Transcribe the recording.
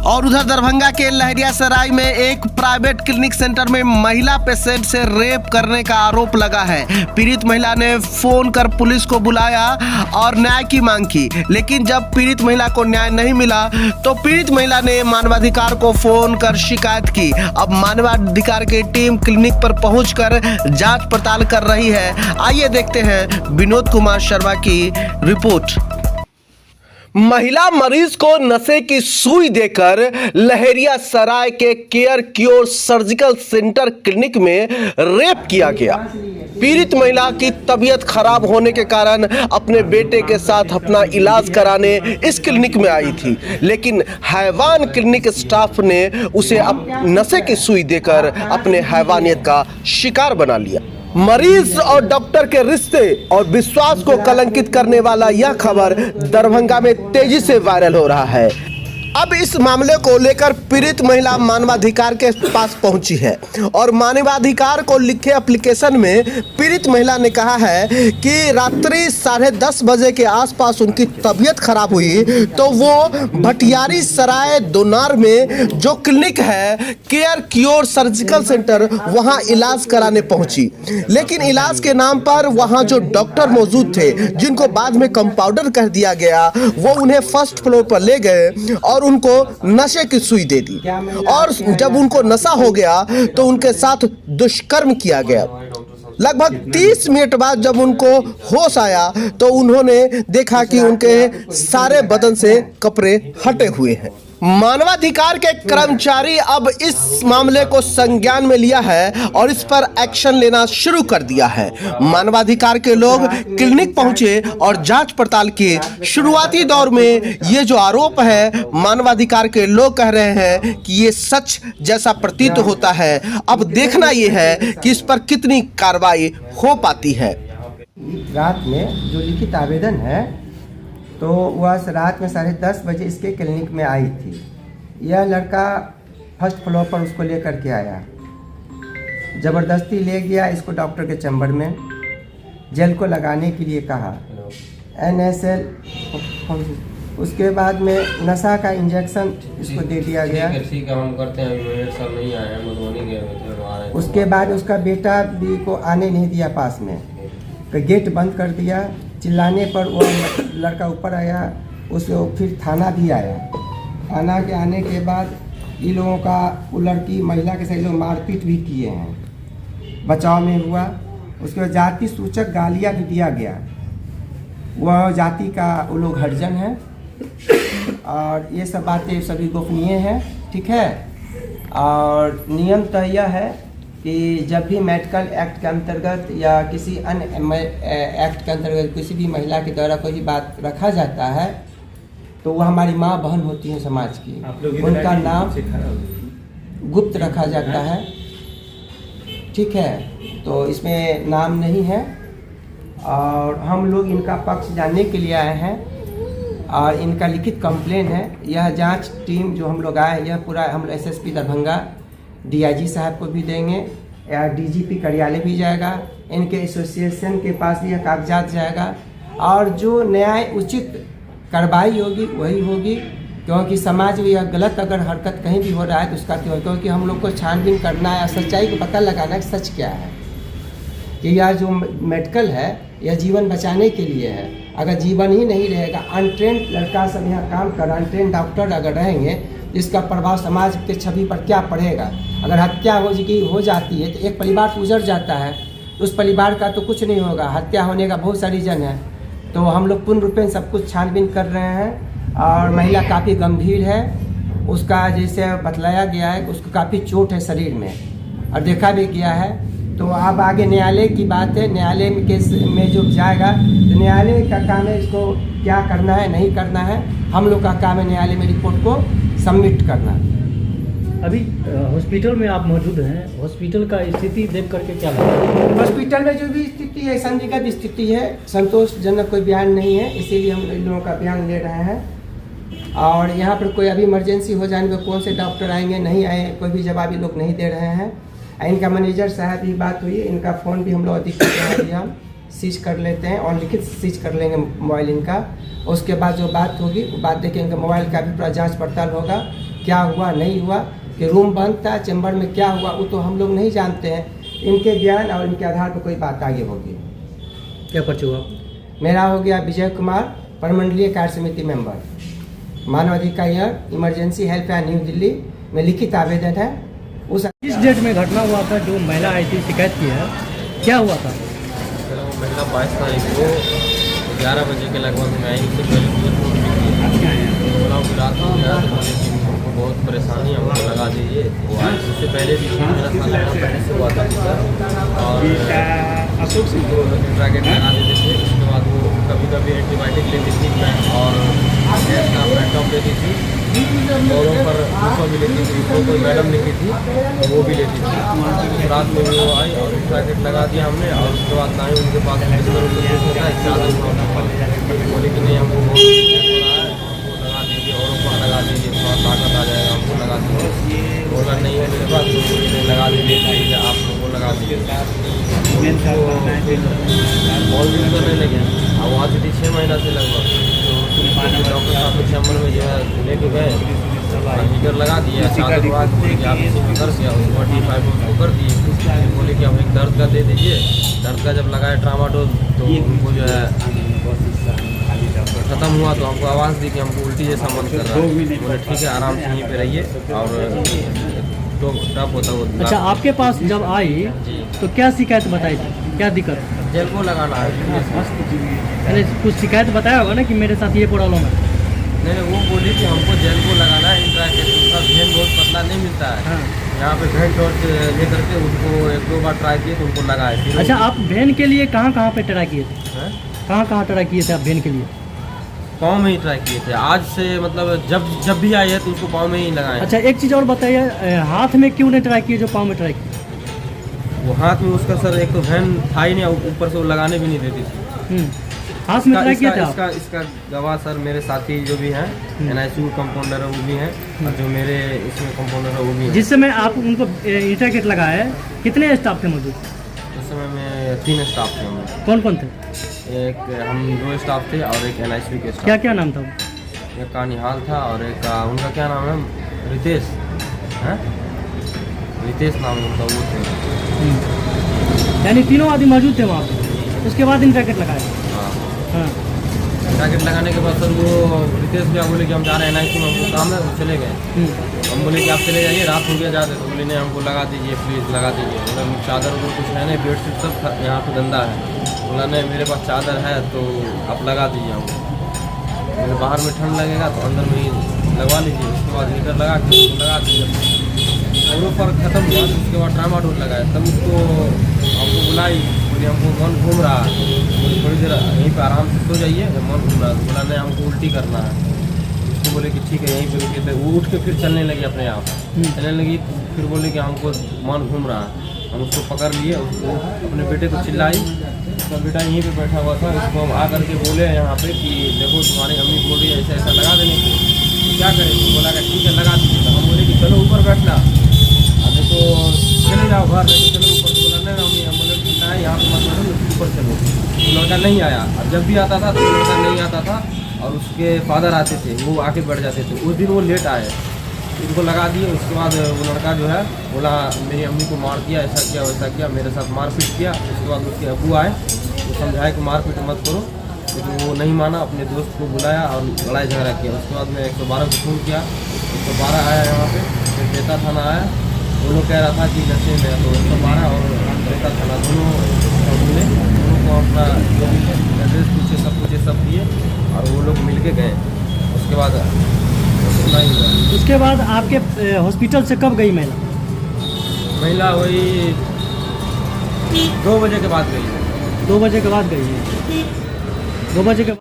और उधर दरभंगा के लहरियासराय में एक प्राइवेट क्लिनिक सेंटर में महिला पेशेंट से रेप करने का आरोप लगा है। पीड़ित महिला ने फोन कर पुलिस को बुलाया और न्याय की मांग की, लेकिन जब पीड़ित महिला को न्याय नहीं मिला तो पीड़ित महिला ने मानवाधिकार को फोन कर शिकायत की। अब मानवाधिकार की टीम क्लिनिक पर पहुंचकर जांच पड़ताल कर रही है। आइए देखते हैं विनोद कुमार शर्मा की रिपोर्ट। महिला मरीज को नशे की सुई देकर लहरियासराय के care cure surgical centre clinic में रेप किया गया। पीड़ित महिला की तबीयत खराब होने के कारण अपने बेटे के साथ अपना इलाज कराने इस क्लिनिक में आई थी, लेकिन हैवान क्लिनिक स्टाफ ने उसे नशे की सुई देकर अपने हैवानियत का शिकार बना लिया। मरीज और डॉक्टर के रिश्ते और विश्वास को कलंकित करने वाला यह खबर दरभंगा में तेजी से वायरल हो रहा है। अब इस मामले को लेकर पीड़ित महिला मानवाधिकार के पास पहुंची है और मानवाधिकार को लिखे एप्लीकेशन में पीड़ित महिला ने कहा है कि रात्रि 10:30 बजे के आसपास उनकी तबीयत खराब हुई तो वो भटियारी सराय दोनार में जो क्लिनिक है केयर क्योर सर्जिकल सेंटर वहां इलाज कराने पहुंची, लेकिन इलाज के नाम पर वहां जो डॉक्टर मौजूद थे जिनको बाद में कंपाउंडर कह दिया गया, वो उन्हें फर्स्ट फ्लोर पर ले गए और उनको नशे की सुई दे दी और जब उनको नशा हो गया तो उनके साथ दुष्कर्म किया गया। लगभग 30 मिनट बाद जब उनको होश आया तो उन्होंने देखा कि उनके सारे बदन से कपड़े हटे हुए हैं। मानवाधिकार के कर्मचारी अब इस मामले को संज्ञान में लिया है और इस पर एक्शन लेना शुरू कर दिया है। मानवाधिकार के लोग क्लिनिक पहुंचे और जांच पड़ताल की। शुरुआती दौर में ये जो आरोप है मानवाधिकार के लोग कह रहे हैं कि ये सच जैसा प्रतीत होता है। अब देखना ये है कि इस पर कितनी कार्रवाई हो पाती है। रात में जो लिखित आवेदन है तो वह रात में 10:30 बजे इसके क्लिनिक में आई थी। यह लड़का फर्स्ट फ्लोर पर उसको लेकर के आया, ज़बरदस्ती ले गया इसको डॉक्टर के चैम्बर में, जेल को लगाने के लिए कहा, NSL। उसके बाद में नशा का इंजेक्शन इसको दे दिया गया। उसके बाद उसका बेटा भी को आने नहीं दिया पास में, गेट बंद कर दिया। चिल्लाने पर वो लड़का ऊपर आया, उसको फिर थाना भी आया। थाना के आने के बाद इन लोगों का वो लड़की महिला के साथ लोग मारपीट भी किए हैं, बचाव में हुआ। उसके बाद जाति सूचक गालियाँ भी दिया गया। वह जाति का वो लोग हरिजन है और ये सब बातें सभी गोपनीय हैं, ठीक है। और नियम तो यह है कि जब भी मेडिकल एक्ट के अंतर्गत या किसी अन्य एक्ट के अंतर्गत किसी भी महिला के द्वारा कोई भी बात रखा जाता है तो वह हमारी माँ बहन होती है समाज की, उनका नाम गुप्त रखा जाता है, ठीक है। तो इसमें नाम नहीं है और हम लोग इनका पक्ष जानने के लिए आए हैं और इनका लिखित कंप्लेन है। यह जांच टीम जो हम लोग आए, यह पूरा हम SSP दरभंगा DIG साहब को भी देंगे या DGP कार्यालय भी जाएगा, इनके एसोसिएशन के पास भी यह कागजात जाएगा और जो न्याय उचित कार्रवाई होगी वही होगी, क्योंकि समाज में यह गलत अगर हरकत कहीं भी हो रहा है तो उसका क्यों, क्योंकि हम लोग को छानबीन करना है, सच्चाई को पता लगाना है सच क्या है। कि यह जो मेडिकल है यह जीवन बचाने के लिए है। अगर जीवन ही नहीं रहेगा, अनट्रेंड लड़का सब यहाँ काम कर, अनट्रेंड डॉक्टर अगर रहेंगे इसका प्रभाव समाज के छवि पर क्या पड़ेगा। अगर हत्या हो जाती है तो एक परिवार तो उजड़ जाता है, उस परिवार का तो कुछ नहीं होगा। हत्या होने का बहुत सारी रीजन है। तो हम लोग पूर्ण रूप में सब कुछ छानबीन कर रहे हैं और महिला काफ़ी गंभीर है, उसका जैसे बतलाया गया है उसको काफ़ी चोट है शरीर में और देखा भी गया है। तो अब आगे न्यायालय की बात है, न्यायालय में केस में जो जाएगा तो न्यायालय का काम है इसको क्या करना है नहीं करना है। हम लोग का काम है न्यायालय में रिपोर्ट को सबमिट करना। अभी हॉस्पिटल में आप मौजूद हैं, हॉस्पिटल का स्थिति देख करके क्या लगा? हॉस्पिटल में जो भी स्थिति है संदिग्ध स्थिति है, संतोषजनक कोई बयान नहीं है, इसीलिए हम इन लोगों का बयान ले रहे हैं। और यहाँ पर कोई अभी इमरजेंसी हो जाने पर कौन से डॉक्टर आएंगे नहीं आए कोई भी जवाब लोग नहीं दे रहे हैं। इनका मैनेजर साहब भी बात हुई, इनका फ़ोन भी हम लोग अधिक हम सीज कर लेते हैं और लिखित सीज कर लेंगे मोबाइल इनका। उसके बाद जो बात होगी वो बात देखिए, इनका मोबाइल का भी पूरा जांच पड़ताल होगा क्या हुआ नहीं हुआ, कि रूम बंद था, चैम्बर में क्या हुआ वो तो हम लोग नहीं जानते हैं। इनके ज्ञान और इनके आधार पर कोई बात आगे होगी। क्या परिचय हुआ? मेरा हो गया विजय कुमार, प्रमंडलीय कार्य समिति मेंबर, मानवाधिकार इमरजेंसी हेल्पलाइन न्यू दिल्ली में लिखित आवेदन है। उस किस डेट में घटना हुआ था जो महिला आई थी शिकायत की है, क्या हुआ था? महिला 22 तारीख को 11 बजे के लगभग में आई। इससे पहले बोला कि रात को गया तो बोले कि हमको बहुत परेशानी है, हमको लगा दीजिए। वो आज इससे पहले भी मेरा साथ पहले से हुआ था और इंट्रागेट लगा देते थे। उसके बाद वो कभी कभी एंटीबायोटिक लेती थी और गैस का पेंटॉप लेती थी, औरों पर दूसरों भी लेती थी, तो कोई मैडम लिखी थी तो वो भी लेती थी। रात में भी वो आई और इंट्रागेट लगा दिया हमने और उसके बाद ना ही उनके पास होता है चादर बोले कि नहीं हमको बहुत हमको लगा दीजिए, औरों को लगा दीजिए, थोड़ा ताकत आ जाएगा, हमको लगा दीजिए। बोला नहीं है मेरे पास, तो लगा दीजिए, आप लोगों को लगा दीजिए। बहुत दिन करने लगे और वहाँ से 6 महीना से लगभग डॉक्टर साहब के चैम्बर में जो है लेके गए, हीटर लगा दिया, चादर वहाँ आप इसी में कर दिया, उसको T5 उसको कर दिए। बोले कि हम एक दर्द का दे दीजिए। दर्द का जब लगाए ट्रामाडोल तो उनको जो है ख़त्म हुआ तो हमको आवाज़ दी कि हमको उल्टी जैसा मन कर रहा है। बोले ठीक है आराम से यहीं पे रहिए और तो टप होता वो। अच्छा, आपके पास जब आई तो क्या शिकायत बताई थी, क्या दिक्कत? जेल को लगाना है। अरे कुछ शिकायत बताया होगा ना कि मेरे साथ ये प्रॉब्लम है? नहीं, वो बोली कि हमको जेल को लगाना है। इंट्राकेट उनका भेन बहुत पतला नहीं मिलता है। हाँ। यहाँ पे भेन टॉर्च लेकर के उनको 1-2 बार ट्राई किए तो उनको लगा है। अच्छा, आप भेन के लिए कहाँ पे ट्राई किए थे? कहाँ ट्राई किए थे आप भेन के लिए? पाँव में ही ट्राई किए थे। आज से मतलब जब भी आई है तो उसको पाँव में ही लगाए। अच्छा, एक चीज़ और बताइए, हाथ में क्यों नहीं ट्राई किए जो पाँव में ट्राई किए? वो हाथ में उसका सर एक तो वैन था ही नहीं, ऊपर से वो लगाने भी नहीं देती थी। हाथ में ट्राई किया था? इसका गवाह सर मेरे साथी जो भी हैं, NICU कंपाउंडर है वो भी हैं और जो मेरे इसमें कंपाउंडर है वो भी हैं। जिस समय आप उनको इंट्रागेट लगाए कितने स्टाफ थे मौजूद? उस समय में 3 स्टाफ थे हम। कौन कौन थे? एक हम 2 स्टाफ थे और एक NICU के स्टाफ। क्या क्या नाम था? एक का निहाल था और एक उनका क्या नाम है, रितेश है, रितेश नाम उनका वो थे। यानी तीनों आदमी मौजूद थे वहाँ पे, उसके बाद इंट्रागेट लगाए? हाँ। इंट्रागेट लगाने के बाद सर वो रितेश भैया बोले कि हम जा रहे हैं NICU में, हमको काम है, वो चले गए। हम बोले कि आप चले जाइए, रात हो गया जाते, तो बोले नहीं हमको लगा दीजिए, प्लीज़ लगा दीजिए। बोला चादर को कुछ है नहीं, बेडशीट सब यहाँ पे गंदा है। बोला नहीं मेरे पास चादर है तो आप लगा दीजिए हमको। मेरे बाहर में ठंड लगेगा तो अंदर में ही लगवा लीजिए। उसके बाद हीटर लगा के लगा दीजिए और वो फर्क खत्म हुआ। उसके बाद ट्रामाडोल लगाया, तब उसको हमको बुलाई, बोली हमको मन घूम रहा है, बोली थोड़ी देर यहीं पे आराम से सो जाइए, मन घूम रहा है। बोला नहीं हमको उल्टी करना है। उसको बोले कि ठीक है यहीं पे रुके थे। वो उठ के फिर चलने लगी अपने आप, चलने लगी। फिर बोले कि हमको मन घूम रहा है। हम उसको पकड़ लिए, उसको अपने बेटे को चिल्लाई, उसका बेटा यहीं पे बैठा हुआ था। उसको हम आ करके बोले यहाँ पे कि देखो तुम्हारी अम्मी बोल रही है ऐसा ऐसा लगा देने को, तो क्या करें? तो बोला कि ठीक है लगा दीजिए। तो हम बोले कि चलो ऊपर बैठना, अभी तो चले जाओ घर में, तो चलो ऊपर। तो बोला नहीं अम्मी, हम बोले कि नहीं यहाँ पर मत बैठो, ऊपर चलो। तो लड़का नहीं आया। अब जब भी आता था तो लड़का नहीं आता था और उसके फादर आते थे, वो आके बैठ जाते थे। उस दिन वो लेट आए, इनको लगा दिए। उसके बाद वो लड़का जो है बोला मेरी अम्मी को मार दिया, ऐसा किया वैसा किया, मेरे साथ मारपीट किया। उसके बाद उसके अबू आए, वो समझाए कि मारपीट मत करो, लेकिन वो नहीं माना। अपने दोस्त को बुलाया और लड़ाई झगड़ा किया। उसके बाद में 112 को फ़ोन किया, 112 आया यहाँ पे, फिर बेता थाना आया। दोनों कह रहा था कि नशे में, तो 112 और बेता थाना दोनों को अपना जो भी एड्रेस पूछे, सब पूछे, सब दिए और वो लोग मिल के गए। उसके बाद उसके बाद आपके हॉस्पिटल से कब गई महिला? महिला वही 2 बजे के बाद गई है। 2 बजे के बाद गई है? 2 बजे के